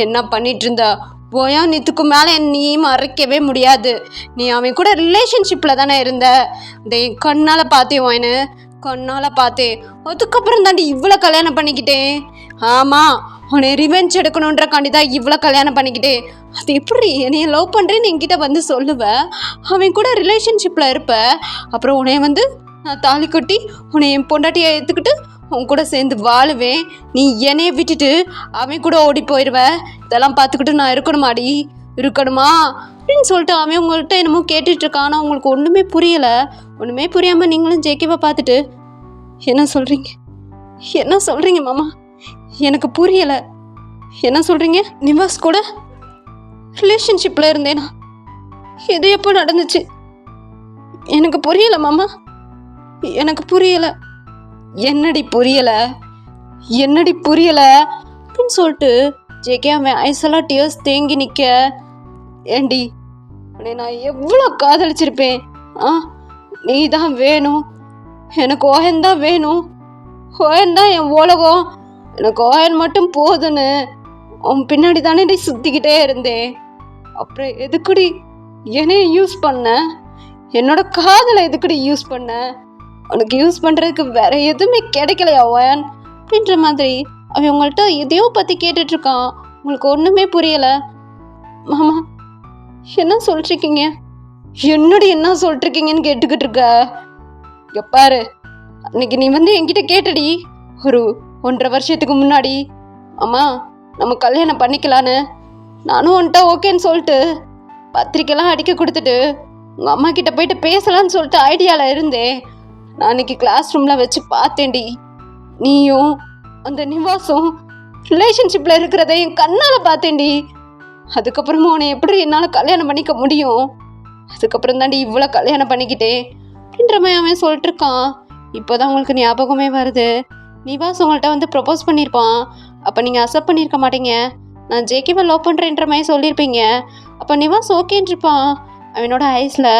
என்ன பண்ணிட்டு இருந்தா? போயானித்துக்கு மேலே நீ மறைக்கவே முடியாது. நீ அவன் கூட ரிலேஷன்ஷிப்பில் தானே இருந்த. இந்த என் கண்ணால் பார்த்தேன், வாயினு கண்ணால் பார்த்தேன். அதுக்கப்புறம் தாண்டி இவ்வளோ கல்யாணம் பண்ணிக்கிட்டேன். ஆமாம், உன்னை ரிவெஞ்ச் எடுக்கணுன்றக்காண்டி தான் இவ்வளோ கல்யாணம் பண்ணிக்கிட்டேன். அது எப்படி என்னைய லவ் பண்ணுறேன்னு என்கிட்ட வந்து சொல்லுவேன். அவன் கூட ரிலேஷன்ஷிப்பில் இருப்ப. அப்புறம் உன்னைய வந்து நான் தாலி கட்டி உன்னை என் பொண்டாட்டியை எடுத்துக்கிட்டு உன் கூட சேர்ந்து வாழுவேன். நீ என்னைய விட்டுட்டு அவன் கூட ஓடி போயிடுவேன். இதெல்லாம் பார்த்துக்கிட்டு நான் இருக்கணுமா அப்படின்னு சொல்லிட்டு அவன் உங்கள்கிட்ட என்னமோ கேட்டுட்ருக்கான். ஆனால் உங்களுக்கு ஒன்றுமே புரியலை. ஒன்றுமே புரியாமல் நீங்களும் ஜேகேவை பார்த்துட்டு என்ன சொல்கிறீங்க மாமா? எனக்கு புரியலை. என்ன சொல்கிறீங்க? நிவாஸ் கூட ரிலேஷன்ஷிப்பில் இருந்தேனா? இது எப்போ நடந்துச்சு? எனக்கு புரியலை மாமா, எனக்கு புரியலை. என்னடி புரியலை அப்படின்னு சொல்லிட்டு ஜேகே அவன் ஐசெல்லாம் டியர்ஸ் தேங்கி நிற்க. ஏண்டி, உன்னை நான் எவ்வளோ காதலிச்சிருப்பேன். நீ தான் வேணும், எனக்கு ஓயன் தான் வேணும், ஓயன் தான் என் உலகம், எனக்கு ஓயன் மட்டும் போதுன்னு உன் பின்னாடி தானே நீ சுற்றிக்கிட்டே இருந்தேன். அப்புறம் எதுக்குடி என்னைய யூஸ் பண்ண? என்னோட காதலை எதுக்குடி யூஸ் பண்ண? உனக்கு யூஸ் பண்ணுறதுக்கு வேற எதுவுமே கிடைக்கலையா ஓயன் அப்படின்ற மாதிரி அவன் உங்கள்கிட்ட எதையோ பற்றி கேட்டுட்ருக்கான். உங்களுக்கு ஒன்றுமே புரியலை. மாமா என்ன சொல்லிட்ருக்கீங்க? என்ன சொல்லிட்ருக்கீங்கன்னு கேட்டுக்கிட்டு இருக்க. எப்பாரு, அன்னைக்கு நீ வந்து என்கிட்ட கேட்டடி ஒரு 1.5 வருஷத்துக்கு முன்னாடி, அம்மா நம்ம கல்யாணம் பண்ணிக்கலான்னு. நானும் வந்துட்டா ஓகேன்னு சொல்லிட்டு பத்திரிக்கைலாம் அடிக்க கொடுத்துட்டு உங்கள் அம்மா கிட்ட போயிட்டு பேசலான்னு சொல்லிட்டு ஐடியாவில் இருந்தேன். நான் அன்னைக்கு கிளாஸ் ரூமில் வச்சு பார்த்தேன்டி. நீயும் அந்த நிவாஸும் ரிலேஷன்ஷிப்பில் இருக்கிறத என் கண்ணால் பார்த்தேன்டி. அதுக்கப்புறமா உன்னை எப்படி என்னால் கல்யாணம் பண்ணிக்க முடியும்? அதுக்கப்புறம் தாண்டி இவ்வளோ கல்யாணம் பண்ணிக்கிட்டேன் அப்படின்ற மாதிரி அவன் சொல்லிட்டு இருக்கான். இப்போ தான் உங்களுக்கு ஞாபகமே வருது. நிவாஸ் உங்கள்கிட்ட வந்து ப்ரப்போஸ் பண்ணியிருப்பான். அப்போ நீங்கள் அக்செப்ட் பண்ணியிருக்க மாட்டீங்க. நான் ஜேகேவை லவ் பண்ணுறேன்ற மாதிரி சொல்லியிருப்பீங்க. அப்போ நிவாஸ் ஓகேன்றிருப்பான். அவனோட ஐஸில்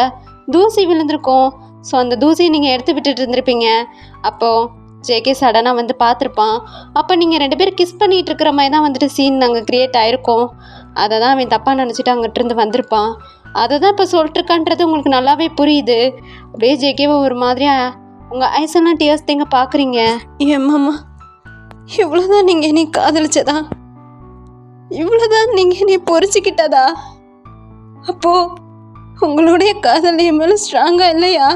தூசி விழுந்திருக்கும். ஸோ அந்த தூசியை நீங்கள் எடுத்து விட்டுட்டு இருந்திருப்பீங்க. அப்போது ஜேகே சடனாக வந்து பார்த்துருப்பான். அப்போ நீங்கள் 2 பேரும் கிஸ் பண்ணிகிட்டு இருக்கிற மாதிரி தான் வந்துட்டு சீன் நாங்கள் க்ரியேட் ஆகிருக்கோம். அதை தான் அவன் தப்பாக நினச்சிட்டு அங்கிட்டிருந்து வந்திருப்பான். அதை தான் இப்போ சொல்லிட்டுருக்கான்றது உங்களுக்கு நல்லாவே புரியுது. அப்படியே ஜேகேவை ஒரு மாதிரியாக உங்கள் ஐஸெல்லாம் டியர்ஸ் தேங்க பார்க்குறீங்க. ஏம்மாம்மா, இவ்வளோதான் நீங்கள் என்னை காதலிச்சதா? இவ்வளோதான் நீங்கள் என்னை பொறிச்சிக்கிட்டதா? அப்போது உங்களுடைய காதல் என் மேலே ஸ்ட்ராங்காக இல்லையா?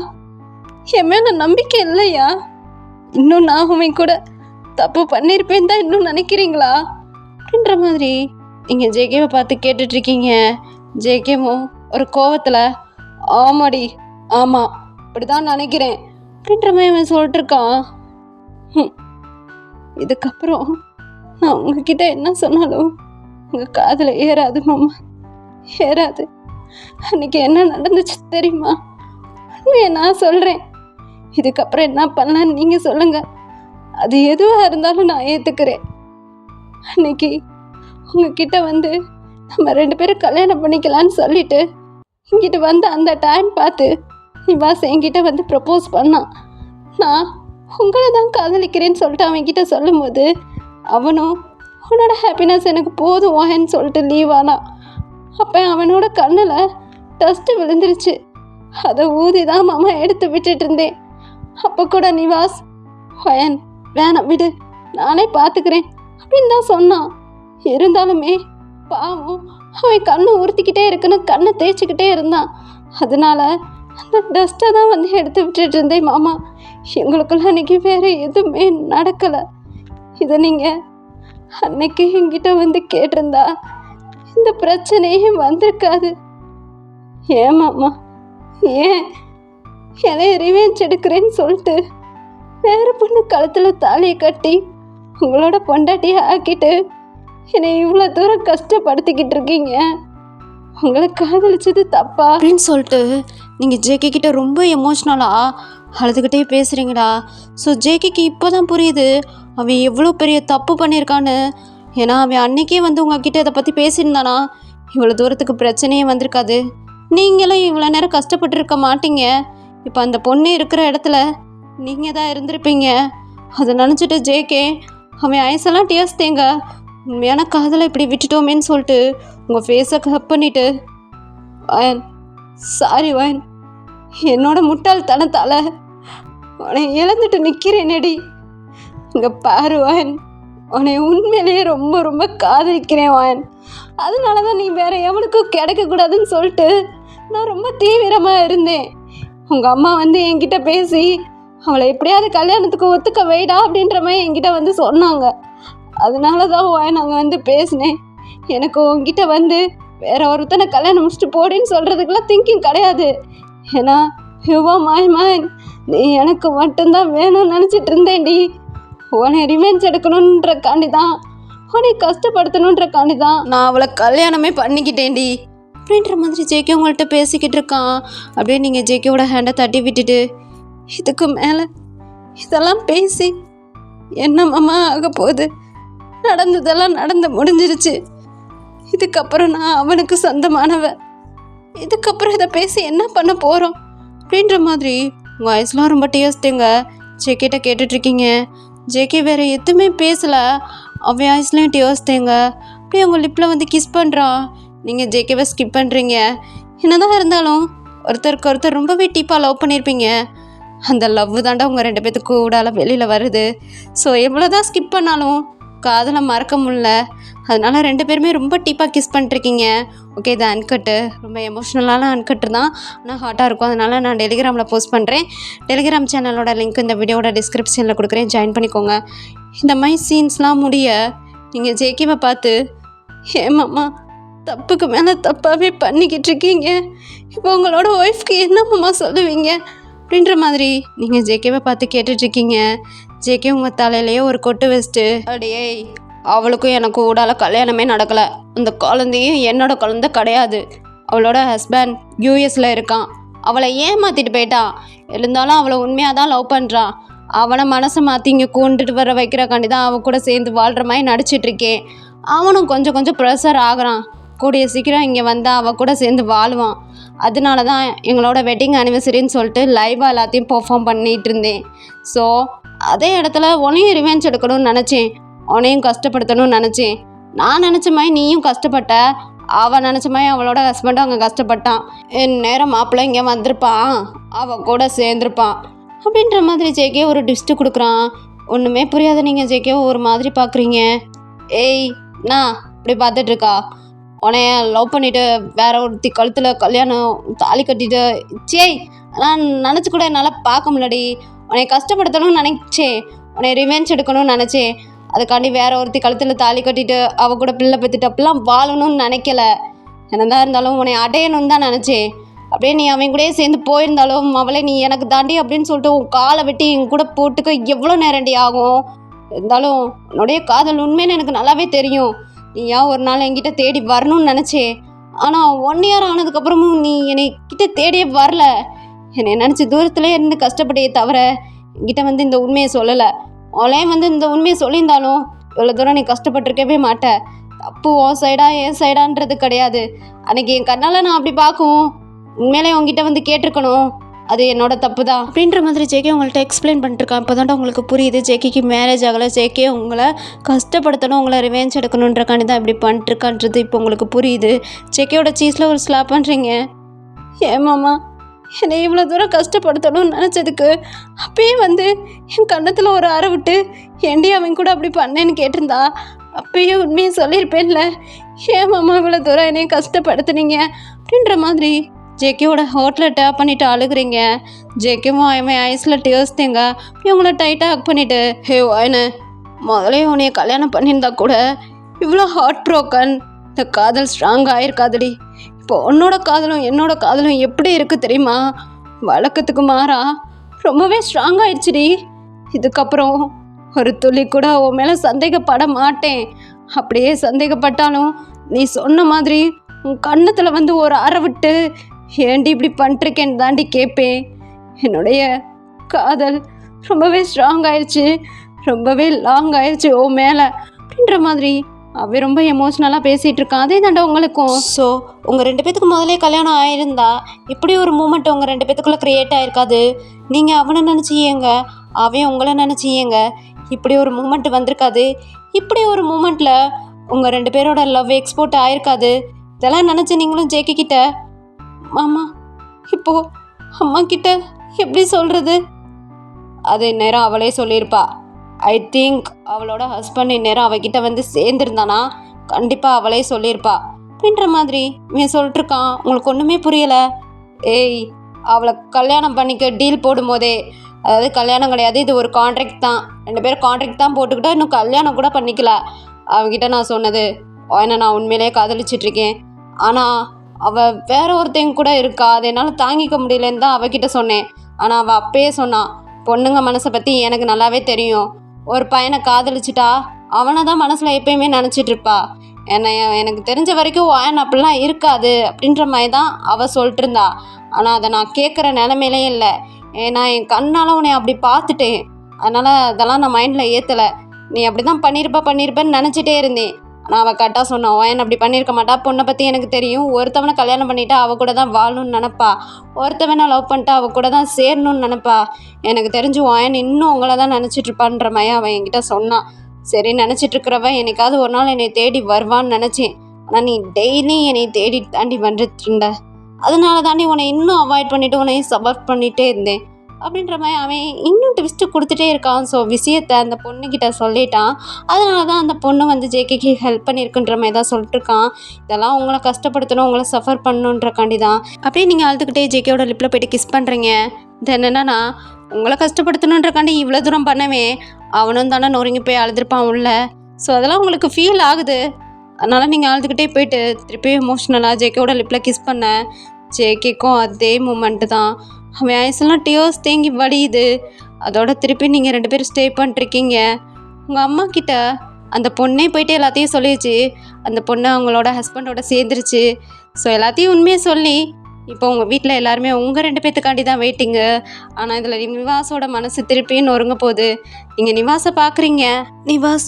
என் மேலே நம்பிக்கை இல்லையா? இன்னும் நான் உண்மை கூட தப்பு பண்ணியிருப்பேன் தான் இன்னும் நினைக்கிறீங்களா அப்படின்ற மாதிரி நீங்கள் ஜேகேவை பார்த்து கேட்டுட்ருக்கீங்க. ஜேகேவும் ஒரு கோவத்தில் ஆமாடி, ஆமாம் அப்படி தான் நினைக்கிறேன் அப்படின்ற மாதிரி அவன் சொல்லிட்டுருக்கான். இதுக்கப்புறம் நான் உங்ககிட்ட என்ன சொன்னாலும் உங்கள் காதில் ஏறாது மாமா, ஏறாது. அன்றைக்கி என்ன நடந்துச்சு தெரியுமா? நான் சொல்கிறேன். இதுக்கப்புறம் என்ன பண்ணலான்னு நீங்கள் சொல்லுங்கள். அது எதுவாக இருந்தாலும் நான் ஏற்றுக்கிறேன். அன்னைக்கு உங்ககிட்ட வந்து நம்ம 2 பேரும் கல்யாணம் பண்ணிக்கலான்னு சொல்லிட்டு இங்கிட்ட வந்து அந்த டைம் பார்த்து நிவாஸ் என்கிட்ட வந்து ப்ரப்போஸ் பண்ணான். நான் உங்களை தான் காதலிக்கிறேன்னு சொல்லிட்டு அவன்கிட்ட சொல்லும்போது அவனும் உன்னோட ஹாப்பினஸ் எனக்கு போதும் வான்னு சொல்லிட்டு லீவ் ஆனான். அப்போ அவனோட கண்ணில் டஸ்ட்டு விழுந்துருச்சு. அதை ஊதி தான் மாமா எடுத்து விட்டுட்டு இருந்தேன். அப்போ கூட நிவாஸ் வயன் வேணாம் விடு, நானே பார்த்துக்கிறேன் அப்படின்னு தான் சொன்னான். இருந்தாலுமே பாவம் அவன் கண்ணை உறுத்திக்கிட்டே இருக்குன்னு கண்ணை தேய்ச்சிக்கிட்டே இருந்தான். அதனால அந்த டஸ்ட்டை தான் வந்து எடுத்து விட்டுட்டு இருந்தேன் மாமா. எங்களுக்குள்ள அன்றைக்கி வேறு எதுவுமே நடக்கலை. இதை நீங்கள் அன்னைக்கு என்கிட்ட வந்து கேட்டிருந்தா இந்த பிரச்சனையே வந்திருக்காது. ஏன் மாமா, ஏன் என்னைய ரிவெஞ்ச் எடுக்கிறேன்னு சொல்லிட்டு வேற பொண்ணு கழுத்தில் தாலியை கட்டி உங்களோட பொண்டாட்டியை ஆக்கிட்டு என்னை இவ்வளோ தூரம் கஷ்டப்படுத்திக்கிட்டு இருக்கீங்க? உங்களை காதலிச்சது தப்பா அப்படின்னு சொல்லிட்டு நீங்கள் ஜேகே கிட்ட ரொம்ப எமோஷ்னலாக அழுதுகிட்டே பேசுகிறீங்கடா. ஸோ ஜேகேக்கு இப்போ தான் புரியுது அவன் எவ்வளோ பெரிய தப்பு பண்ணியிருக்கான்னு. ஏன்னா அவன் அன்னைக்கே வந்து உங்ககிட்ட இதை பற்றி பேசியிருந்தானா இவ்வளோ தூரத்துக்கு பிரச்சனையே வந்திருக்காது. நீங்களும் இவ்வளோ நேரம் கஷ்டப்பட்டுருக்க மாட்டீங்க. இப்போ அந்த பொண்ணு இருக்கிற இடத்துல நீங்கள் தான் இருந்திருப்பீங்க. அதை நினச்சிட்டு ஜேகே அவன் ஐஸெல்லாம் டேஸ்ட் தேங்க உண்மையான காதலை இப்படி விட்டுட்டோமேன்னு சொல்லிட்டு உங்கள் ஃபேஸை கப் பண்ணிவிட்டு வயன் சாரி வயன், என்னோட முட்டாள்தனத்தால் உன்னை இழந்துட்டு நிற்கிறேனேடி. இங்கே பாரு வயன், உன்னை உண்மையிலேயே ரொம்ப ரொம்ப காதலிக்கிறேன் வயன். அதனால தான் நீ வேற எவனுக்கும் கிடைக்கக்கூடாதுன்னு சொல்லிட்டு நான் ரொம்ப தீவிரமாக இருந்தேன். உங்கள் அம்மா வந்து என்கிட்ட பேசி அவளை எப்படியாவது கல்யாணத்துக்கு ஒத்துக்க வைடா அப்படின்ற மாதிரி என்கிட்ட வந்து சொன்னாங்க. அதனால தான் நாங்கள் வந்து பேசினேன். எனக்கு உங்ககிட்ட வந்து வேற ஒருத்தனை கல்யாணம் முடிச்சுட்டு போடின்னு சொல்கிறதுக்கெல்லாம் திங்கிங் கிடையாது. ஏன்னா யுவா மாயமான், நீ எனக்கு மட்டும்தான் வேணும்னு நினச்சிட்டு இருந்தேன்டி. உன்னை ரிவெஞ்ச் எடுக்கணுன்றக்காண்டி தான், உன்னை கஷ்டப்படுத்தணுன்றக்காண்டி தான் நான் அவளை கல்யாணமே பண்ணிக்கிட்டேன்டி அப்படின்ற மாதிரி ஜேகே உங்கள்கிட்ட பேசிக்கிட்டு இருக்கான். அப்படியே நீங்கள் ஜேகேவோட ஹேண்டை தட்டி விட்டுட்டு இதுக்கு மேலே இதெல்லாம் பேசி என்ன மாமா ஆக போகுது? நடந்ததெல்லாம் நடந்து முடிஞ்சிருச்சு. இதுக்கப்புறம் நான் அவனுக்கு சொந்தமானவ. இதுக்கப்புறம் இதை பேசி என்ன பண்ண போகிறோம் அப்படின்ற மாதிரி உங்கள் வயசுலாம் ரொம்ப டேஸ்ட்டுங்க. ஜேகேட்ட கேட்டுட்ருக்கீங்க. ஜேகே வேறு எதுவுமே பேசலை. அவன் வயசுலேயும் டேஸ்ட்டுங்க. அப்படியே உங்கள் லிப்பில் வந்து கிஸ் பண்ணுறான். நீங்கள் ஜேகேவை ஸ்கிப் பண்ணுறீங்க. என்னதான் இருந்தாலும் ஒருத்தருக்கு ஒருத்தர் ரொம்பவே டீப்பாக லவ் பண்ணியிருப்பீங்க. அந்த லவ் தாண்டா உங்கள் 2 பேத்துக்கு கூடால வெளியில் வருது. ஸோ எவ்வளோ தான் ஸ்கிப் பண்ணாலும் காதலை மறக்க முடியல. அதனால 2 பேருமே ரொம்ப டீப்பாக கிஸ் பண்ணிருக்கீங்க. ஓகே, இது அன்கட்டு, ரொம்ப எமோஷ்னலான அன்கட்டு தான், ஆனால் ஹாட்டாக இருக்கும். அதனால் நான் டெலிகிராமில் போஸ்ட் பண்ணுறேன். டெலிகிராம் சேனலோட லிங்க் இந்த வீடியோட டிஸ்கிரிப்ஷனில் கொடுக்குறேன், ஜாயின் பண்ணிக்கோங்க. இந்த மாதிரி சீன்ஸ்லாம் முடிய நீங்கள் ஜேகேவை பார்த்து ஏமாம்மா தப்புக்கு மேலே தப்பாகவே பண்ணிக்கிட்டு இருக்கீங்க, இப்போ உங்களோட ஒய்ஃப்க்கு என்னம்மா சொல்லுவீங்க அப்படின்ற மாதிரி நீங்கள் ஜேகேவை பார்த்து கேட்டுட்ருக்கீங்க. ஜேகே உங்கள் தலையிலேயே ஒரு கொட்டு வச்சுட்டு அடியே அவளுக்கும் எனக்கும் ஊடால கல்யாணமே நடக்கலை, அந்த குழந்தையும் என்னோட குழந்தை கிடையாது, அவளோட ஹஸ்பண்ட் யூஎஸில் இருக்கான், அவளை ஏமாற்றிட்டு போயிட்டான், இருந்தாலும் அவளை உண்மையாக தான் லவ் பண்ணுறான், அவனை மனசை மாற்றி இங்கே கொண்டுட்டு வர வைக்கிறக்காண்டி தான் அவன் கூட சேர்ந்து வாழ்கிற மாதிரி நடிச்சிட்ருக்கேன். அவனும் கொஞ்சம் கொஞ்சம் ப்ரெஷர் ஆகிறான், கூடிய சீக்கிரம் இங்கே வந்தால் அவள் கூட சேர்ந்து வாழுவான். அதனால தான் எங்களோட வெட்டிங் ஆனிவர்சரின்னு சொல்லிட்டு லைவாக எல்லாத்தையும் பெர்ஃபார்ம் பண்ணிகிட்டு இருந்தேன். ஸோ அதே இடத்துல உன்னையும் ரிவெஞ்ச் எடுக்கணும்னு நினச்சேன், உன்னையும் கஷ்டப்படுத்தணும்னு நினச்சேன். நான் நினச்ச மாதிரி நீயும் கஷ்டப்பட்ட, அவள் நினச்ச மாதிரி அவளோட ஹஸ்பண்டும் அங்கே கஷ்டப்பட்டான். என் நேரம் மாப்பிள்ளை இங்கே வந்திருப்பான், அவள் கூட சேர்ந்துருப்பான் அப்படின்ற மாதிரி ஜேகே ஒரு டிஸ்ட்டு கொடுக்குறான். ஒன்றுமே புரியாத நீங்கள் ஜேகேவை ஒரு மாதிரி பார்க்குறீங்க. ஏய் நான் இப்படி பார்த்துட்ருக்கா, உன்னைய லவ் பண்ணிவிட்டு வேற ஒருத்தி கழுத்தில் கல்யாணம் தாலி கட்டிட்டு சேய் நான் நினச்சி கூட என்னால் பார்க்க முடியலடி. உன்னை கஷ்டப்படுத்தணும்னு நினச்சேன், உன்னை ரிவெஞ்ச் எடுக்கணும்னு நினச்சேன், அதுக்காண்டி வேற ஒருத்தி கழுத்தில் தாலி கட்டிட்டு அவள் கூட பிள்ளை பெற்றுட்டு அப்படிலாம் வாழணும்னு நினைக்கல. என்னதான் இருந்தாலும் உன்னை அடையணும்னு தான் நினச்சேன். அப்படியே நீ அவன் கூடயே சேர்ந்து போயிருந்தாலும் அவளை நீ எனக்கு தாண்டி அப்படின்னு சொல்லிட்டு உன் காலை வெட்டி என் கூட போட்டுக்க எவ்வளோ நேரண்டி ஆகும். இருந்தாலும் உன்னுடைய காதல் உண்மைன்னு எனக்கு நல்லாவே தெரியும். நீ ஏன் ஒரு நாள் என்கிட்ட தேடி வரணும்னு நினச்சேன், ஆனால் 1 year ஆனதுக்கப்புறமும் நீ என்னை கிட்ட தேடியே வரல. என்னை நினச்சி தூரத்துலேயே இருந்து கஷ்டப்பட்டே தவிர என்கிட்ட வந்து இந்த உண்மையை சொல்லலை. அவளே வந்து இந்த உண்மையை சொல்லியிருந்தாலும் இவ்வளோ தூரம் நீ கஷ்டப்பட்டிருக்கவே மாட்டேன். தப்பு உன் சைடா என் சைடான்றது கிடையாது. அன்றைக்கி என் கண்ணால் நான் அப்படி பார்க்கவும் உண்மையிலே உங்ககிட்ட வந்து கேட்டிருக்கணும், அது என்னோட தப்பு தான் அப்படின்ற மாதிரி ஜேகே உங்கள்கிட்ட எக்ஸ்பிளைன் பண்ணிட்டுருக்கான். இப்போ தான்டா உங்களுக்கு புரியுது, ஜேகேக்கு மேரேஜ் ஆகலை, ஜேகே உங்களை கஷ்டப்படுத்தணும், உங்களை ரிவெஞ்ச் எடுக்கணுன்றக்காண்டி தான் இப்படி பண்ணிட்டுருக்கான்றது இப்போ உங்களுக்கு புரியுது. ஜேகேயோட சீஸில் ஒரு ஸ்லாப் பண்ணுறீங்க. ஏமாம்மா, என்னை இவ்வளோ தூரம் கஷ்டப்படுத்தணும்னு நினச்சதுக்கு அப்பயே வந்து என் கன்னத்தில் ஒரு அறை விட்டு ஏண்டி அவன் கூட அப்படி பண்ணேன்னு கேட்டிருந்தா அப்பயே உண்மையை சொல்லியிருப்பேன்ல. ஏமாம்மா இவ்வளோ தூரம் என்னைய கஷ்டப்படுத்துனீங்க அப்படின்ற மாதிரி ஜேகேவோட ஹோட்டலில் டேப் பண்ணிவிட்டு அழுகுறீங்க. ஜேகேவும் அவன் ஐஸில் டியர்ஸ் தேங்க இவங்கள டைட்டாக ஹக் பண்ணிவிட்டு, ஹே வாயனு, முதலே உன்னைய கல்யாணம் பண்ணியிருந்தா கூட இவ்வளோ ஹார்ட் ப்ரோக்கன் இந்த காதல் ஸ்ட்ராங் ஆகிருக்காதுடி. இப்போ உன்னோட காதலும் என்னோட காதலும் எப்படி இருக்குது தெரியுமா? வழக்கத்துக்கு மாறா ரொம்பவே ஸ்ட்ராங் ஆயிடுச்சுடி. இதுக்கப்புறம் ஒரு துளி கூட உன் மேலே சந்தேகப்பட மாட்டேன். அப்படியே சந்தேகப்பட்டாலும் நீ சொன்ன மாதிரி உன் கன்னத்தில் வந்து ஒரு அறை விட்டு ஏண்டி இப்படி பண்ணிருக்கேன்னு தாண்டி கேட்பேன். என்னுடைய காதல் ரொம்பவே ஸ்ட்ராங் ஆயிடுச்சு, ரொம்பவே லாங் ஆயிடுச்சு ஓ மேலே அப்படின்ற மாதிரி அவன் ரொம்ப எமோஷ்னலாக பேசிகிட்டு இருக்கான். அதே தாண்டா உங்களுக்கும். ஸோ உங்கள் 2 பேத்துக்கு முதலே கல்யாணம் ஆயிருந்தா இப்படி ஒரு மூமெண்ட் உங்கள் 2 பேத்துக்குள்ளே க்ரியேட் ஆகிருக்காது. நீங்கள் அவனை நினச்சியங்க, அவன் உங்களை நினச்சியங்க, இப்படி ஒரு மூமெண்ட் வந்திருக்காது. இப்படி ஒரு மூமெண்ட்டில் உங்கள் 2 பேரோட லவ் எக்ஸ்போர்ட் ஆகிருக்காது. இதெல்லாம் நினச்சி நீங்களும் ஜேகே கிட்ட, மாமா இப்போது அம்மா கிட்ட எப்படி சொல்கிறது? அது இந்நேரம் அவளே சொல்லியிருப்பா. ஐ திங்க் அவளோட ஹஸ்பண்ட் இந்நேரம் அவகிட்ட வந்து சேர்ந்துருந்தானா கண்டிப்பாக அவளே சொல்லியிருப்பா அப்படின்ற மாதிரி இவன் சொல்லிட்டுருக்கான். உங்களுக்கு ஒன்றுமே புரியலை. ஏய், அவளை கல்யாணம் பண்ணிக்க டீல் போடும்போதே, அதாவது கல்யாணம் கிடையாது, இது ஒரு கான்ட்ராக்ட் தான், 2 பேரும் கான்ட்ராக்ட் தான் போட்டுக்கிட்டா இன்னும் கல்யாணம் கூட பண்ணிக்கல. அவகிட்ட நான் சொன்னது, அவனை நான் உண்மையிலேயே காதலிச்சிட்ருக்கேன், ஆனால் அவள் வேற ஒருத்தையும் கூட இருக்கா, அதை என்னால் தாங்கிக்க முடியலன்னு தான் அவகிட்ட சொன்னேன். ஆனால் அவள் அப்பயே சொன்னான், பொண்ணுங்க மனசை பற்றி எனக்கு நல்லாவே தெரியும், ஒரு பையனை காதலிச்சிட்டா அவனை தான் மனசில் எப்பயுமே நினச்சிட்டு இருப்பா, எனக்கு தெரிஞ்ச வரைக்கும் வாயன் அப்படிலாம் இருக்காது அப்படின்ற மாதிரி தான் அவள் சொல்லிட்டு இருந்தா. ஆனால் அதை நான் கேட்குற நிலமையிலே இல்லை. ஏன்னா என் கண்ணால் உன்னை அப்படி பார்த்துட்டேன், அதனால் அதெல்லாம் நான் மைண்டில் ஏற்றலை. நீ அப்படி தான் பண்ணியிருப்பேன்னு நினச்சிட்டே இருந்தேன். ஆனால் அவள் கரெக்டாக சொன்னான், வாயன் அப்படி பண்ணியிருக்க மாட்டா, பொண்ணை பற்றி எனக்கு தெரியும், ஒருத்தவனை கல்யாணம் பண்ணிவிட்டா அவள் கூட தான் வாழணும்னு நினப்பா, ஒருத்தவனை லவ் பண்ணிட்டா அவள் கூட தான் சேரணும்னு நினப்பா, எனக்கு தெரிஞ்சு வாயன் இன்னும் உங்களை தான் நினச்சிட்ருப்பான்ற மாதிரி அவன் என்கிட்ட சொன்னான். சரி, நினச்சிட்ருக்கிறவன் என்னைக்காவது ஒரு நாள் என்னை தேடி வருவான்னு நினச்சேன். ஆனால் நீ டெய்லி என்னை தேடி தாண்டி வந்துட்டு இருந்த, அதனால தாண்டி உன்னை இன்னும் அவாய்ட் பண்ணிவிட்டு உன்னை சப்போர்ட் பண்ணிகிட்டே இருந்தேன் அப்படின்ற மாதிரி அவன் இன்னும் ட்விஸ்ட்டு கொடுத்துட்டே இருக்கான். ஸோ விஷயத்தை அந்த பொண்ணுக்கிட்ட சொல்லிட்டான். அதனால தான் அந்த பொண்ணு வந்து ஜேகேக்கு ஹெல்ப் பண்ணியிருக்குன்ற மாதிரி தான் சொல்லிட்டுருக்கான். இதெல்லாம் உங்களை கஷ்டப்படுத்தணும், உங்களை சஃபர் பண்ணணுன்றக்காண்டி தான். அப்படியே நீங்கள் அழுதுகிட்டே ஜேகேயோட லிப்பில் போய்ட்டு கிஸ் பண்ணுறீங்க. இது என்னென்னா, உங்களை கஷ்டப்படுத்தணுன்றக்காண்டி இவ்வளோ தூரம் பண்ணவே அவனும் தானே நொறுங்கி போய் அழுதுருப்பான் உள்ள. ஸோ அதெல்லாம் உங்களுக்கு ஃபீல் ஆகுது. அதனால் நீங்கள் அழுதுகிட்டே போயிட்டு திருப்பி எமோஷ்னலாக ஜேகேயோட லிப்பில் கிஸ் பண்ண. ஜேகேக்கும் அதே மூமெண்ட்டு தான், அவன் ஐஸ்லாம் டியர்ஸ் தேங்கி வடியுது. அதோட திருப்பி நீங்கள் 2 பேரும் ஸ்டே பண்ணிருக்கீங்க. உங்கள் அம்மா கிட்ட அந்த பொண்ணே போயிட்டு எல்லாத்தையும் சொல்லிடுச்சு. அந்த பொண்ணு அவங்களோட ஹஸ்பண்டோட சேர்ந்துருச்சு. ஸோ எல்லாத்தையும் உண்மையை சொல்லி இப்போ உங்கள் வீட்டில் எல்லாருமே உங்கள் 2 பேத்துக்காண்டி தான் வெயிட்டிங்கு. ஆனால் இதில் நிவாஸோட மனசு திருப்பியும் நொறுங்க போகுது. நீங்கள் நிவாஸை பார்க்குறீங்க. Nivas,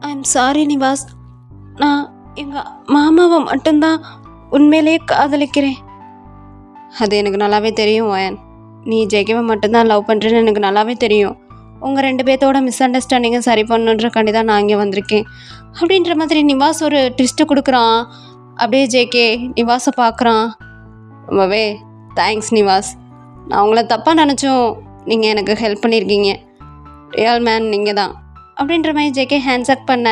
I am sorry Nivas, நான் எங்கள் மாமாவை மட்டும்தான் உண்மையிலேயே காதலிக்கிறேன். அது எனக்கு நல்லாவே தெரியும் வாயன், நீ ஜெய்கேவை மட்டும்தான் லவ் பண்ணுறேன்னு எனக்கு நல்லாவே தெரியும். உங்கள் 2 பேர்த்தோட மிஸ் அண்டர்ஸ்டாண்டிங்கை சரி பண்ணுன்றக்காண்டி தான் நான் இங்கே வந்திருக்கேன் அப்படின்ற மாதிரி நிவாஸ் ஒரு ட்விஸ்ட்டு கொடுக்குறான். அப்படியே ஜேகே நிவாஸை பார்க்குறான். ரொம்பவே தேங்க்ஸ் நிவாஸ், நான் உங்களை தப்பாக நினச்சோம், நீங்கள் எனக்கு ஹெல்ப் பண்ணியிருக்கீங்க, ரியல் மேன் நீங்கள் தான் அப்படின்ற மாதிரி ஜேகே ஹேண்ட்ஸ் அக் பண்ண.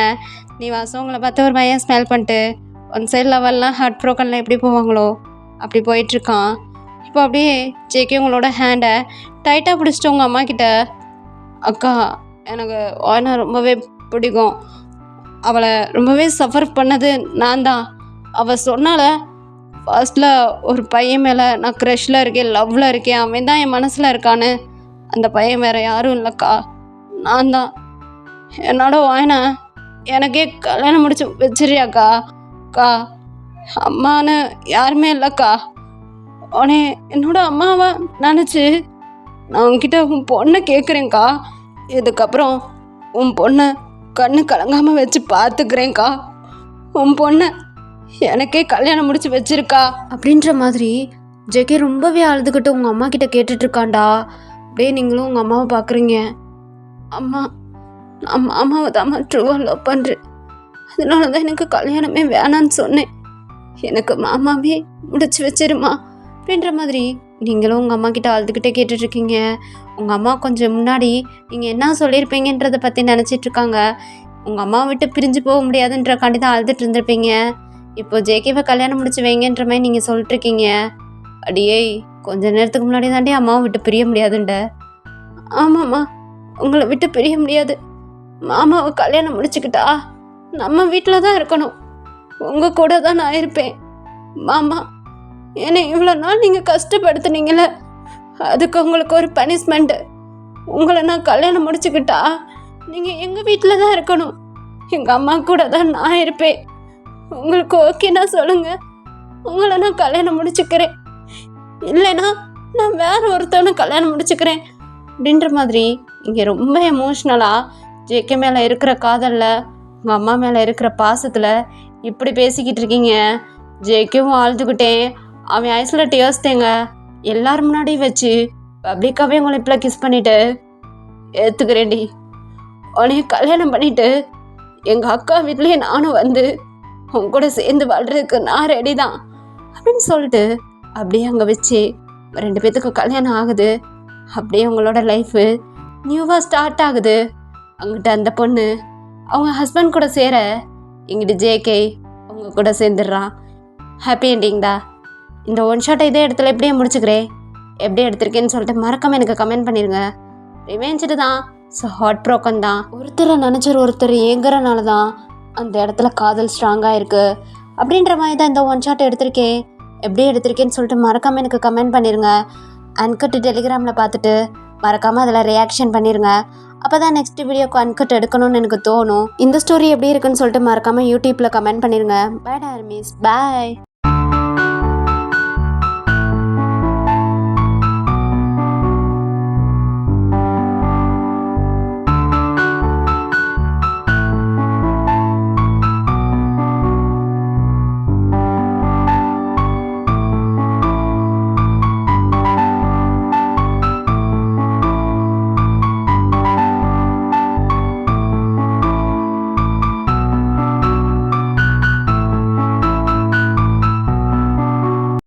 நிவாஸும் உங்களை பார்த்து ஒரு மையம் ஸ்மெல் பண்ணிட்டு ஒன் சைட் லெவல்லாம் ஹார்ட் ப்ரோக்கனில் எப்படி போவாங்களோ அப்படி போயிட்டுருக்கான். இப்போ அப்படியே ஜேகே உங்களோட ஹேண்டை டைட்டாக பிடிச்சிட்டு உங்கள் அம்மா கிட்ட, அக்கா எனக்கு வாயனை ரொம்பவே பிடிக்கும், அவளை ரொம்பவே சஃபர் பண்ணது நான் தான். அவள் சொன்னால ஃபர்ஸ்டில் ஒரு பையன் மேலே நான் க்ரஷில் இருக்கேன், லவ்வில் இருக்கேன், அவன் தான் என் மனசில் இருக்கான்னு. அந்த பையன் வேறு யாரும் இல்லைக்கா, நான் தான். என்னோட வாயனை எனக்கே கல்யாணம் முடிச்சு வச்சிருக்கியாக்கா. அக்கா, அம்மான்னு யாருமே இல்லைக்கா, உனே என்னோட அம்மாவை நினச்சி நான் உன்கிட்ட உன் பொண்ணை கேட்குறேங்க்கா. இதுக்கப்புறம் உன் பொண்ணை கண்ணு கலங்காமல் வச்சு பார்த்துக்கிறேங்க்கா. உன் பொண்ணை எனக்கே கல்யாணம் முடிச்சு வச்சிருக்கா அப்படின்ற மாதிரி ஜேகே ரொம்பவே அழுதுகிட்டு உங்கள் அம்மா கிட்ட கேட்டுட்ருக்காண்டா. அப்படியே நீங்களும் உங்கள் அம்மாவை பார்க்குறீங்க. அம்மா அம்மாவை தான் ட்ரூவாக லவ் பண்ணுறேன். அதனால தான் எனக்கு கல்யாணமே வேணான்னு சொன்னேன். எனக்கு மாமாவே முடிச்சு வச்சிருமா அப்படின்ற மாதிரி நீங்களும் உங்கள் அம்மா கிட்ட அழுதுகிட்டே கேட்டுட்ருக்கீங்க. உங்கள் அம்மா கொஞ்சம் முன்னாடி நீங்கள் என்ன சொல்லியிருப்பீங்கன்றதை பற்றி நினச்சிட்ருக்காங்க. உங்கள் அம்மா விட்டு பிரிஞ்சு போக முடியாதுன்றக்காண்டி தான் அழுதுட்டு இருந்திருப்பீங்க. இப்போ ஜேகேவை கல்யாணம் முடிச்சு வைங்கன்ற மாதிரி நீங்கள் சொல்லிட்டுருக்கீங்க. அடியே கொஞ்ச நேரத்துக்கு முன்னாடி தாண்டி அம்மாவை விட்டு பிரிய முடியாதுண்ட. ஆமாம்மா, உங்களை விட்டு பிரிய முடியாது. மாமாவை கல்யாணம் முடிச்சுக்கிட்டா நம்ம வீட்டில் தான் இருக்கணும். உங்கள் கூட தான் நான் இருப்பேன். மாமா, என்னை இவ்வளோ நாள் நீங்கள் கஷ்டப்படுத்துனீங்களே, அதுக்கு உங்களுக்கு ஒரு பனிஷ்மெண்ட்டு. உங்களை நான் கல்யாணம் முடிச்சுக்கிட்டா நீங்கள் எங்கள் வீட்டில் தான் இருக்கணும். எங்கள் அம்மா கூட தான் நான் இருப்பேன். உங்களுக்கு ஓகேனா சொல்லுங்கள், உங்களை நான் கல்யாணம் முடிச்சுக்கிறேன். இல்லைன்னா நான் வேற ஒருத்தவனை கல்யாணம் முடிச்சுக்கிறேன் அப்படின்ற மாதிரி இங்கே ரொம்ப எமோஷ்னலாக ஜேகே மேலே இருக்கிற காதலில், உங்கள் அம்மா மேலே இருக்கிற பாசத்தில் இப்படி பேசிக்கிட்டு இருக்கீங்க. ஜேகேவும் ஆழ்ந்துக்கிட்டேன். அவன் ஐஸில் டேர்ஸ் தேங்க எல்லாரும் முன்னாடி வச்சு பப்ளிக்காகவே உங்களை இப்பெல்லாம் கிஸ் பண்ணிவிட்டு, ஏற்றுக்கிறேன்டி, உன்னைய கல்யாணம் பண்ணிவிட்டு எங்கள் அக்கா வீட்லேயே நானும் வந்து உன் கூட சேர்ந்து வாழ்கிறதுக்கு நான் ரெடி தான் அப்படின்னு சொல்லிட்டு அப்படியே அங்கே வச்சு 2 பேத்துக்கு கல்யாணம் ஆகுது. அப்படியே உங்களோட லைஃபு நியூவாக ஸ்டார்ட் ஆகுது. அங்கிட்ட அந்த பொண்ணு அவங்க ஹஸ்பண்ட் கூட சேர, இங்கிட்டு ஜேகே அவங்க கூட சேர்ந்துடுறான். ஹாப்பி என்டிங்டா. இந்த ஒன் ஷாட்டை இதே இடத்துல எப்படியே முடிச்சுக்கிறேன். எப்படி எடுத்திருக்கேன்னு சொல்லிட்டு மறக்காமல் எனக்கு கமெண்ட் பண்ணிடுங்க. ரிவேஞ்சிட்டு தான், ஸோ ஹார்ட் ப்ரோக்கன் தான். ஒருத்தரை நினச்சர் ஒருத்தர் ஏங்குறனால தான் அந்த இடத்துல காதல் ஸ்ட்ராங்காக இருக்குது அப்படின்ற மாதிரி தான் இந்த ஒன் ஷாட் எடுத்திருக்கேன். எப்படி எடுத்திருக்கேன்னு சொல்லிட்டு மறக்காமல் எனக்கு கமெண்ட் பண்ணிடுங்க. அன்கட் டெலிகிராமில் பார்த்துட்டு மறக்காமல் அதில் ரியாக்ஷன் பண்ணிடுங்க. அப்போ தான் நெக்ஸ்ட் வீடியோக்கு அன்கட் எடுக்கணும்னு எனக்கு தோணும். இந்த ஸ்டோரி எப்படி இருக்குன்னு சொல்லிட்டு மறக்காமல் யூடியூப்பில் கமெண்ட் பண்ணிடுங்க. பை டார்மிஸ், பாய்.